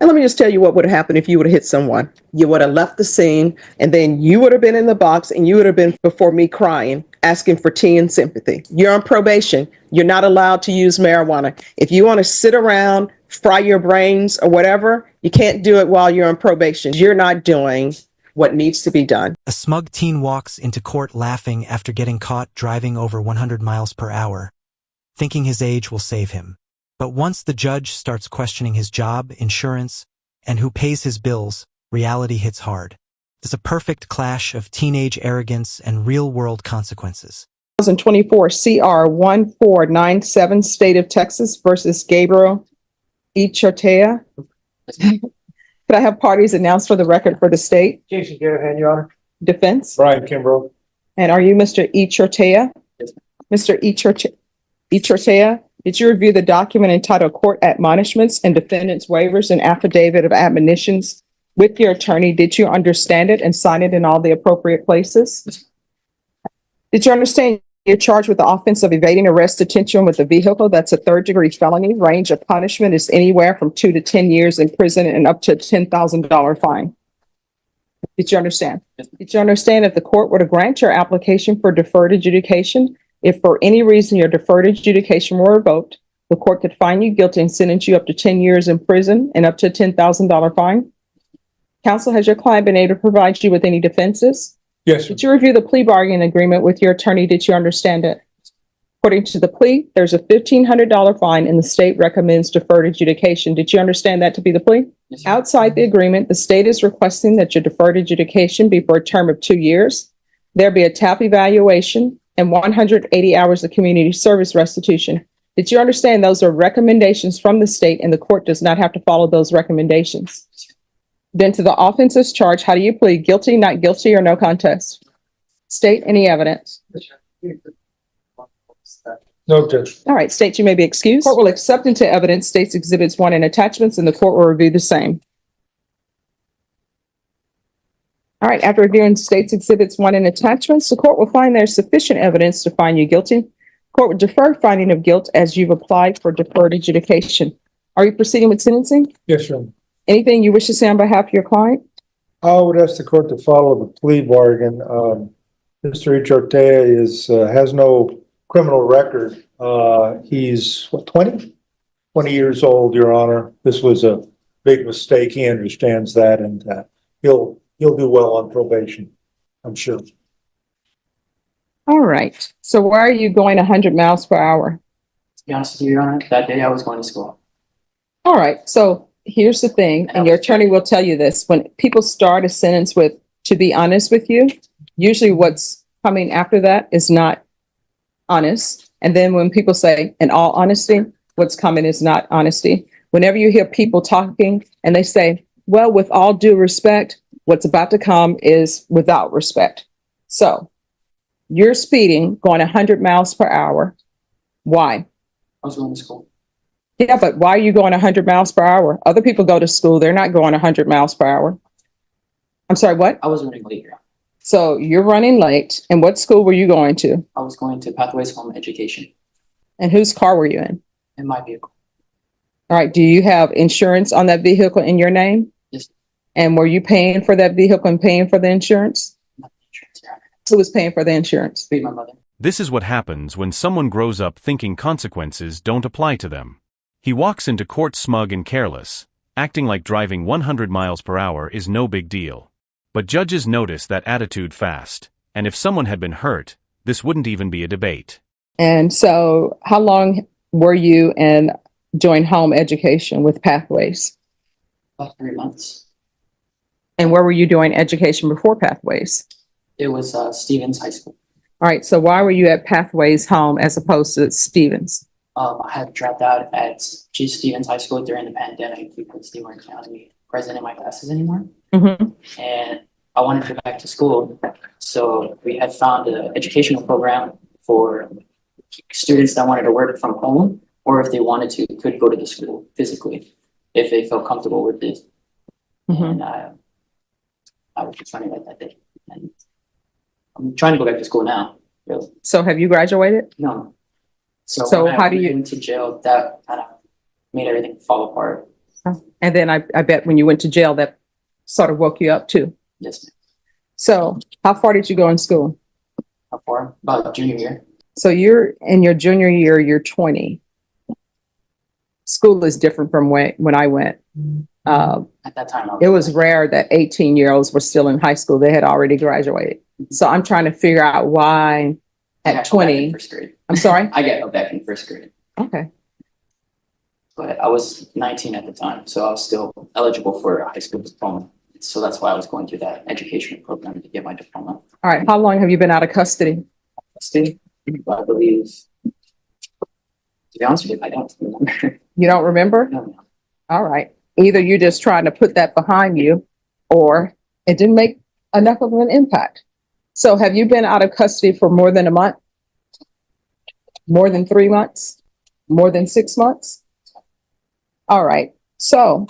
And let me just tell you what would have happened if you would have hit someone. You would have left the scene, and then you would have been in the box, and you would have been before me crying, asking for tea and sympathy. You're on probation. You're not allowed to use marijuana. If you want to sit around, fry your brains or whatever, you can't do it while you're on probation. You're not doing what needs to be done. A smug teen walks into court laughing after getting caught driving over 100 miles per hour, thinking his age will save him. But once the judge starts questioning his job, insurance, and who pays his bills, reality hits hard. It's a perfect clash of teenage arrogance and real-world consequences. 2024 CR 1497, State of Texas versus Gabriel Ichortea. Could I have parties announced for the record for the state? Jason Garahan, Your Honor. Defense? Brian Kimbrough. And are you Mr. Ichortea? Yes, Mr. Ichortea, did you review the document entitled Court Admonishments and Defendant's Waivers and Affidavit of Admonitions with your attorney? Did you understand it and sign it in all the appropriate places? Did you understand you're charged with the offense of evading arrest, detention with a vehicle? That's a third-degree felony. Range of punishment is anywhere from 2 to 10 years in prison and up to a $10,000 fine. Did you understand? Did you understand if the court were to grant your application for deferred adjudication, if for any reason your deferred adjudication were revoked, the court could find you guilty and sentence you up to 10 years in prison and up to a $10,000 fine? Counsel, has your client been able to provide you with any defenses? Yes, sir. Did you review the plea bargaining agreement with your attorney? Did you understand it? According to the plea, there's a $1,500 fine and the state recommends deferred adjudication. Did you understand that to be the plea? Yes, sir. Outside the agreement, the state is requesting that your deferred adjudication be for a term of 2 years. There be a TAP evaluation and 180 hours of community service restitution. Did you understand those are recommendations from the state and the court does not have to follow those recommendations? Then to the offenses charged, how do you plead? Guilty, not guilty, or no contest? State any evidence. No objection. All right, state you may be excused. Court will accept into evidence states exhibits 1 and attachments, and the court will review the same. All right, after reviewing states exhibits 1 and attachments, the court will find there's sufficient evidence to find you guilty. Court will defer finding of guilt as you've applied for deferred adjudication. Are you proceeding with sentencing? Yes, sir. Anything you wish to say on behalf of your client? I would ask the court to follow the plea bargain. Mr. Ichortea has no criminal record. He's what, 20 years old, Your Honor. This was a big mistake. He understands that, and he'll do well on probation, I'm sure. All right. So why are you going 100 miles per hour? To be honest with you, Your Honor, that day I was going to school. All right. So here's the thing, and your attorney will tell you this. When people start a sentence with, to be honest with you, usually what's coming after that is not honest. And then when people say, in all honesty, what's coming is not honesty. Whenever you hear people talking and they say, well, with all due respect, what's about to come is without respect. So you're speeding, going 100 miles per hour. Why? I was going to school. Yeah, but why are you going 100 miles per hour? Other people go to school. They're not going 100 miles per hour. I'm sorry, what? I was running late, Your Honor. So you're running late. And what school were you going to? I was going to Pathways Home Education And whose car were you in? in my vehicle. All right. Do you have insurance on that vehicle in your name? Yes. And were you paying for that vehicle and paying for the insurance? Not the insurance, Your Honor. Who was paying for the insurance? Be my mother. This is what happens when someone grows up thinking consequences don't apply to them. He walks into court smug and careless, acting like driving 100 miles per hour is no big deal. But judges notice that attitude fast, and if someone had been hurt, this wouldn't even be a debate. And so how long were you in doing home education with Pathways? About 3 months. And where were you doing education before Pathways? It was Stevens High School. All right. So why were you at Pathways Home as opposed to Stevens? I had dropped out at Stevens High School during the pandemic because they weren't counting me present in my classes anymore. Mm-hmm. And I wanted to go back to school. So we had found an educational program for students that wanted to work from home, or if they wanted to, could go to the school physically if they felt comfortable with it. Mm-hmm. And I was just running like that day. And I'm trying to go back to school now, really. So have you graduated? No. So when how I do you- went into jail, that kind of made everything fall apart. Oh. And then I bet when you went to jail, that sort of woke you up too. Yes, ma'am. So how far did you go in school? How far? About junior year. So you're in your junior year, you're 20. School is different from when I went. At that time, It was rare that 18-year-olds were still in high school. They had already graduated. So I'm trying to figure out why I got at held back in 20. first grade. I'm sorry? I got held back in first grade, Okay. but I was 19 at the time, so I was still eligible for a high school diploma. So that's why I was going through that educational program to get my diploma. All right. How long have you been out of custody? State, I believe. To be honest with you, I don't remember. You don't remember? No, no. All right. Either you're just trying to put that behind you or it didn't make enough of an impact. So have you been out of custody for more than a month? More than 3 months? More than 6 months? All right. So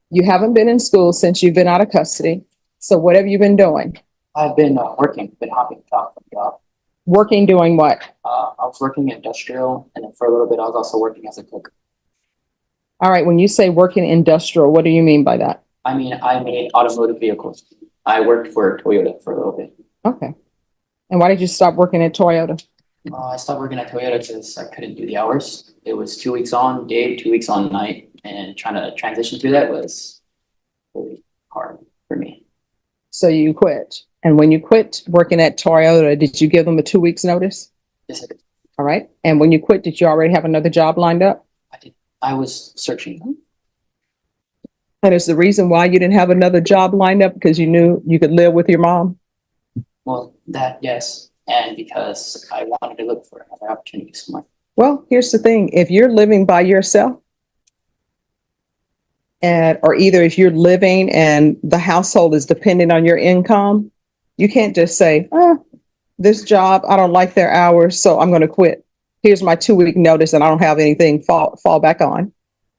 you haven't been in school since you've been out of custody. So what have you been doing? I've been working, been hopping job from job. Working, doing what? I was working industrial, and then for a little bit, I was also working as a cook. All right. When you say working industrial, what do you mean by that? I mean, I made automotive vehicles. I worked for Toyota for a little bit. Okay. And why did you stop working at Toyota? I stopped working at Toyota because I couldn't do the hours. It was 2 weeks on day, 2 weeks on night, and trying to transition through that was really hard for me. So you quit. And when you quit working at Toyota, did you give them a 2 weeks notice? Yes, I did. All right. And when you quit, did you already have another job lined up? I did. I was searching. And is the reason why you didn't have another job lined up because you knew you could live with your mom? Well, that, yes. And because I wanted to look for another opportunity somewhere. Well, here's the thing. If you're living by yourself, or either if you're living and the household is dependent on your income, you can't just say, this job, I don't like their hours, so I'm going to quit. Here's my 2 week notice and I don't have anything fall back on.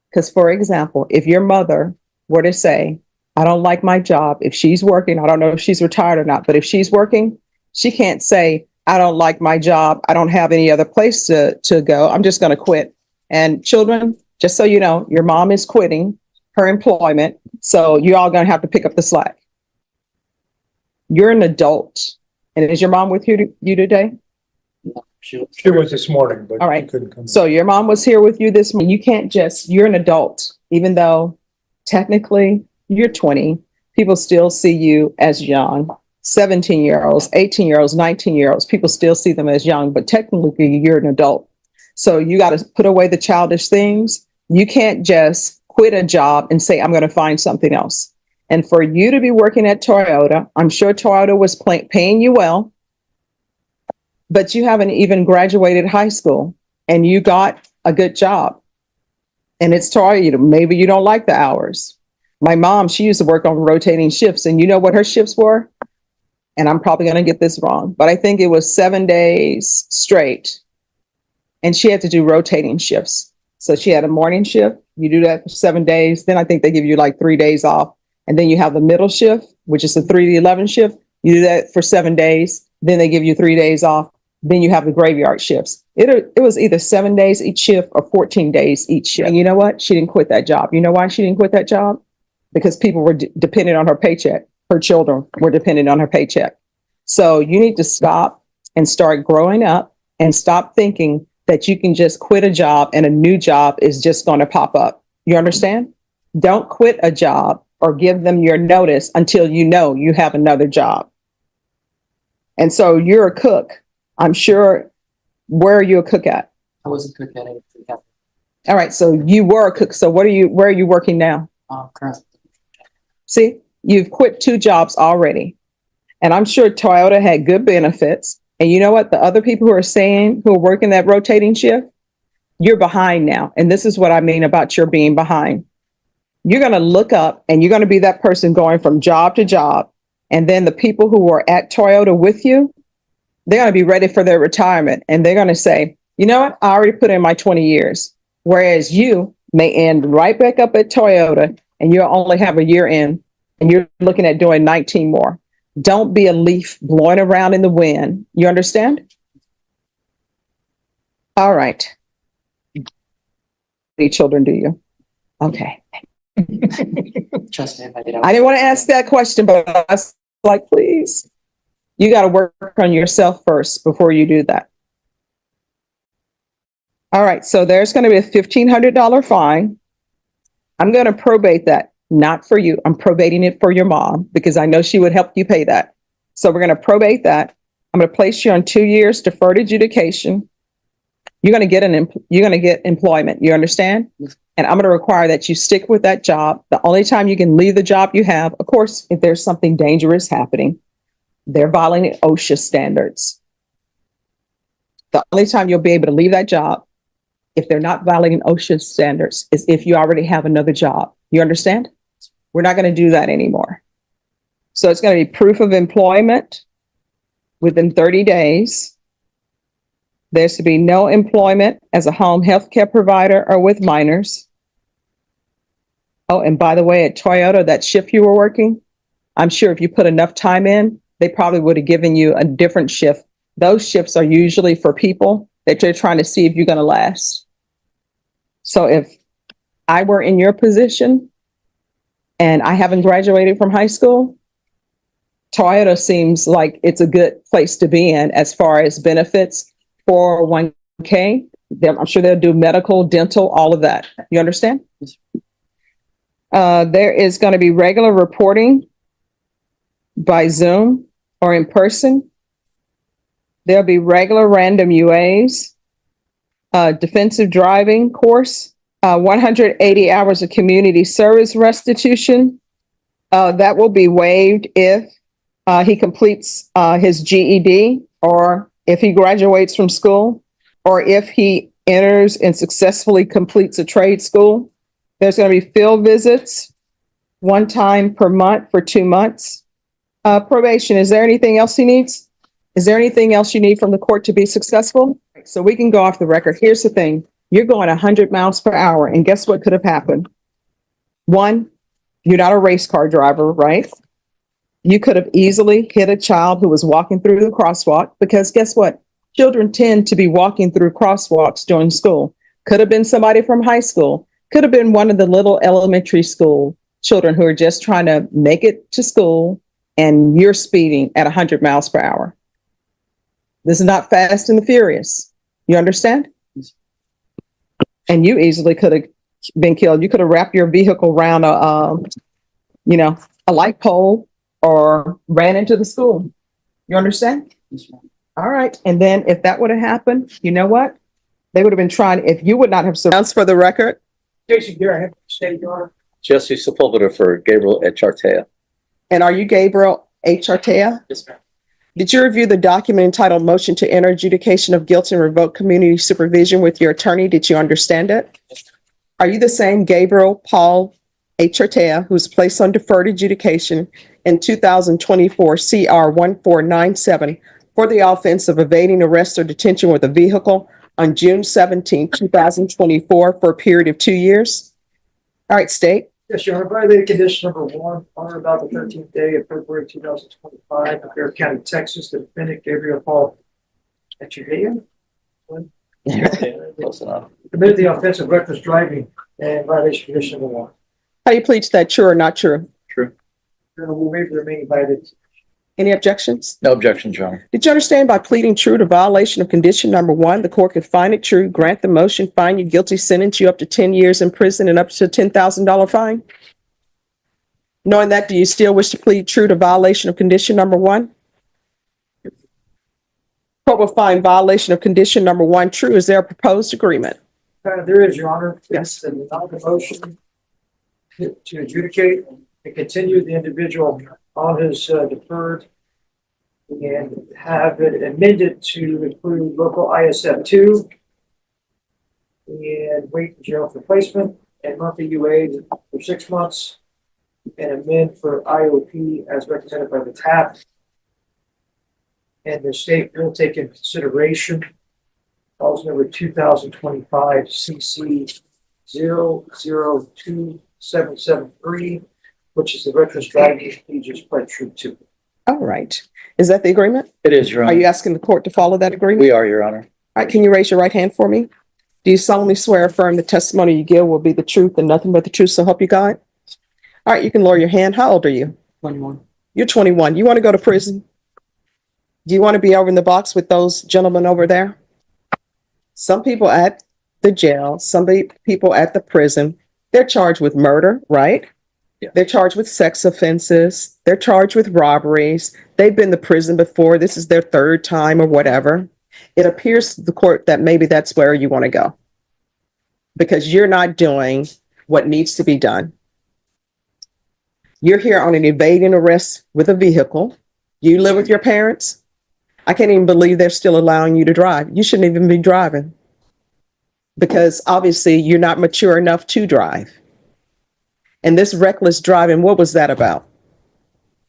Because for example, if your mother were to say, I don't like my job, if she's working, I don't know if she's retired or not, but if she's working, she can't say, I don't like my job. I don't have any other place to go. I'm just going to quit. And children, just so you know, your mom is quitting her employment. So you're all going to have to pick up the slack. You're an adult. And is your mom with you today? No, She was this morning, but All she right. couldn't come. So your mom was here with you this morning. You can't just, you're an adult, even though technically you're 20, people still see you as young. 17-year-olds, 18-year-olds, 19-year-olds, people still see them as young, but technically you're an adult. So you got to put away the childish things. You can't just quit a job and say, I'm going to find something else. And for you to be working at Toyota, I'm sure Toyota was paying you well, but you haven't even graduated high school and you got a good job. And it's Toyota. Maybe you don't like the hours. My mom, she used to work on rotating shifts, and you know what her shifts were? And I'm probably going to get this wrong, but I think it was 7 days straight. And she had to do rotating shifts. So she had a morning shift. You do that for 7 days. Then I think they give you like 3 days off. And then you have the middle shift, which is the 3 to 11 shift. You do that for 7 days. Then they give you 3 days off. Then you have the graveyard shifts. It was either 7 days each shift or 14 days each shift. And you know what? She didn't quit that job. You know why she didn't quit that job? Because people were dependent on her paycheck. Her children were dependent on her paycheck. So you need to stop and start growing up and stop thinking that you can just quit a job and a new job is just going to pop up. You understand? Don't quit a job or give them your notice until you know you have another job. And so you're a cook. I'm sure. Where are you a cook at? I was a cook at a cafe. All right. So you were a cook. So where are you working now? Currently. See, you've quit 2 jobs already. And I'm sure Toyota had good benefits. And you know what? The other people who are working that rotating shift, you're behind now. And this is what I mean about your being behind. You're going to look up and you're going to be that person going from job to job. And then the people who are at Toyota with you, they're going to be ready for their retirement. And they're going to say, you know what? I already put in my 20 years. Whereas you may end right back up at Toyota and you'll only have a year in and you're looking at doing 19 more. Don't be a leaf blowing around in the wind. You understand? All right. Any children do you? Okay. Trust me, if I did. I didn't want to ask that question, but I was like, please, you got to work on yourself first before you do that. All right, so there's going to be a $1,500 fine. I'm going to probate that, not for you. I'm probating it for your mom because I know she would help you pay that. So we're going to probate that. I'm going to place you on 2 years deferred adjudication. You're going to get employment. You understand? And I'm going to require that you stick with that job. The only time you can leave the job you have, of course, if there's something dangerous happening, they're violating OSHA standards. The only time you'll be able to leave that job, if they're not violating OSHA standards, is if you already have another job. You understand? We're not going to do that anymore. So it's going to be proof of employment within 30 days. There's to be no employment as a home health care provider or with minors. Oh, and by the way, at Toyota, that shift you were working, I'm sure if you put enough time in, they probably would have given you a different shift. Those shifts are usually for people that they're trying to see if you're going to last. So if I were in your position and I haven't graduated from high school, Toyota seems like it's a good place to be in as far as benefits. 401k, I'm sure they'll do medical, dental, all of that. You understand? There is going to be regular reporting by Zoom or in person. There'll be regular random UAs, defensive driving course, 180 hours of community service restitution. That will be waived if he completes his GED, or if he graduates from school, or if he enters and successfully completes a trade school. There's going to be field visits 1 time per month for 2 months. Probation, is there anything else he needs? Is there anything else you need from the court to be successful? So we can go off the record. Here's the thing. You're going 100 miles per hour, and guess what could have happened? 1, you're not a race car driver, right? You could have easily hit a child who was walking through the crosswalk, because guess what? Children tend to be walking through crosswalks during school. Could have been somebody from high school. Could have been one of the little elementary school children who are just trying to make it to school, and you're speeding at 100 miles per hour. This is not Fast and the Furious. You understand? And you easily could have been killed. You could have wrapped your vehicle around a light pole or ran into the school. You understand? All right. And then if that would have happened, you know what? They would have been trying, if you would not have survived. For the record. Jason Garrett, have to state your honor. Jesse Sepulveda for Gabriel H. Artea. And are you Gabriel H. Artea? Yes, ma'am. Did you review the document entitled Motion to Enter Adjudication of Guilt and Revoke Community Supervision with your attorney? Did you understand it? Are you the same Gabriel Paul H. Artea who was placed on deferred adjudication in 2024 CR 1497 for the offense of evading arrest or detention with a vehicle on June 17, 2024 for a period of 2 years? All right, state. Yes, your honor, violated condition number 1 on or about the 13th day of February 2025 in Bear County, Texas, the defendant Gabriel Paul Echeverria Close enough. committed the offense of reckless driving and violation condition number 1. How do you plead to that? True or not true? True. Your honor, we'll waive the remaining violations. Any objections? No objections, Your Honor. Did you understand by pleading true to violation of condition number 1, the court could find it true, grant the motion, find you guilty, sentence you up to 10 years in prison and up to a $10,000 fine? Knowing that, do you still wish to plead true to violation of condition number 1? Court will find violation of condition number 1 true. Is there a proposed agreement? There is, your honor. Yes. And now the motion to adjudicate and continue the individual on his deferred and have it amended to include local ISF 2 and wait in jail for placement and monthly UA for 6 months and amend for IOP as represented by the TAP. And the state will take into consideration clause number 2025 CC 002773, which is the reckless driving he just pled true to. All right. Is that the agreement? It is, Your Are you Honor. asking the court to follow that agreement? We are, Your Honor. All right. Can you raise your right hand for me? Do you solemnly swear or affirm the testimony you give will be the truth and nothing but the truth, so help you God? All right, you can lower your hand. How old are you? 21. You're 21. You want to go to prison? Do you want to be over in the box with those gentlemen over there? Some people at the jail, people at the prison, they're charged with murder, right? Yeah. They're charged with sex offenses. They're charged with robberies. They've been to prison before. This is their third time or whatever. It appears to the court that maybe that's where you want to go because you're not doing what needs to be done. You're here on an evading arrest with a vehicle. You live with your parents. I can't even believe they're still allowing you to drive. You shouldn't even be driving because obviously you're not mature enough to drive. And this reckless driving, what was that about?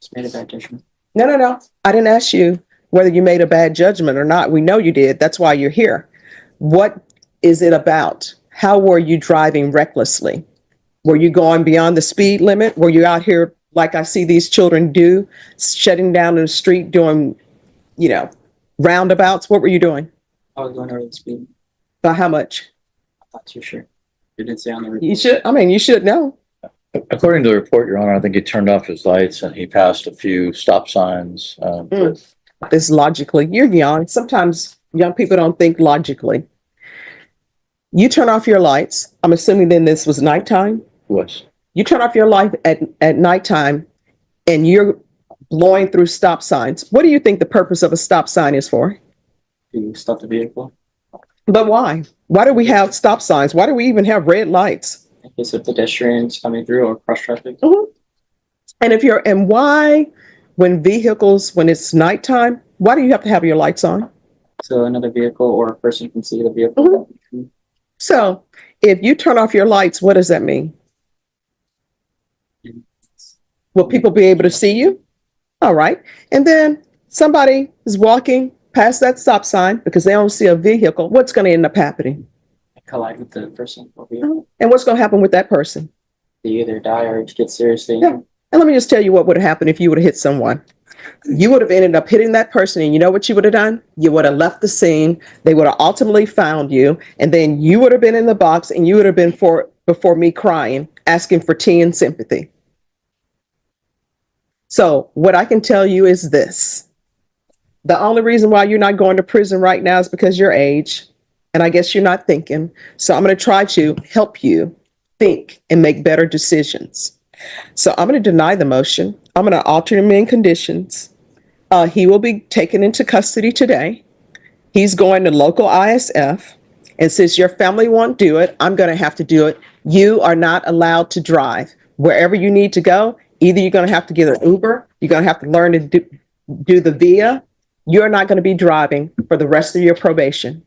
Just made a bad judgment. No. I didn't ask you whether you made a bad judgment or not. We know you did. That's why you're here. What is it about? How were you driving recklessly? Were you going beyond the speed limit? Were you out here like I see these children do, shutting down in the street, doing, roundabouts? What were you doing? I was going over the speed. By how much? I'm not too sure. You didn't say on the report. You should know. According to the report, Your Honor, I think he turned off his lights and he passed a few stop signs. This logically, you're young. Sometimes young people don't think logically. You turn off your lights. I'm assuming then this was nighttime. Was. You turn off your light at nighttime and you're blowing through stop signs. What do you think the purpose of a stop sign is for? To stop the vehicle. But why? Why do we have stop signs? Why do we even have red lights? In case of pedestrians coming through or cross traffic. Mm-hmm. And why, when it's nighttime, why do you have to have your lights on? So another vehicle or a person can see the vehicle. Mm-hmm. So if you turn off your lights, what does that mean? Will people be able to see you? All right. And then somebody is walking past that stop sign because they don't see a vehicle. What's going to end up happening? Collide with the person or vehicle. And what's going to happen with that person? They either die or get seriously Yeah. injured. And let me just tell you what would have happened if you would have hit someone. You would have ended up hitting that person, and you know what you would have done? You would have left the scene. They would have ultimately found you, and then you would have been in the box, and you would have been before me crying, asking for tea and sympathy. So what I can tell you is this. The only reason why you're not going to prison right now is because your age, and I guess you're not thinking. So I'm going to try to help you think and make better decisions. So I'm going to deny the motion. I'm going to alter him in conditions. He will be taken into custody today. He's going to local ISF. And since your family won't do it, I'm going to have to do it. You are not allowed to drive. Wherever you need to go, either you're going to have to get an Uber, you're going to have to learn to do the VIA. You're not going to be driving for the rest of your probation.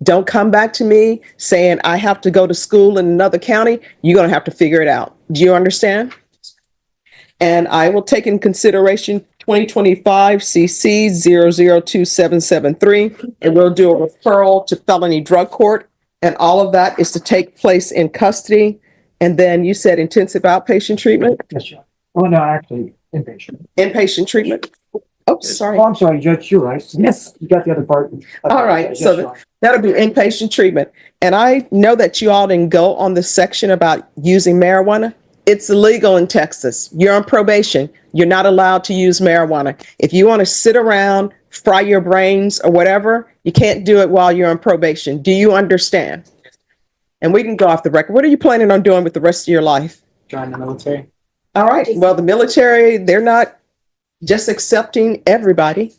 Don't come back to me saying I have to go to school in another county. You're going to have to figure it out. Do you understand? And I will take in consideration 2025 CC 002773, and we'll do a referral to felony drug court. And all of that is to take place in custody. And then you said intensive outpatient treatment? Yes, sir. Well, no, actually, inpatient. Inpatient treatment. Oh, sorry. Oh, I'm sorry, Judge, you're right. Yes. You got the other part. All right, Yes, so Your Honor. that'll be inpatient treatment. And I know that you all didn't go on the section about using marijuana. It's illegal in Texas. You're on probation. You're not allowed to use marijuana. If you want to sit around, fry your brains or whatever, you can't do it while you're on probation. Do you understand? And we can go off the record. What are you planning on doing with the rest of your life? Join the military. All right. Well, the military, they're not just accepting everybody.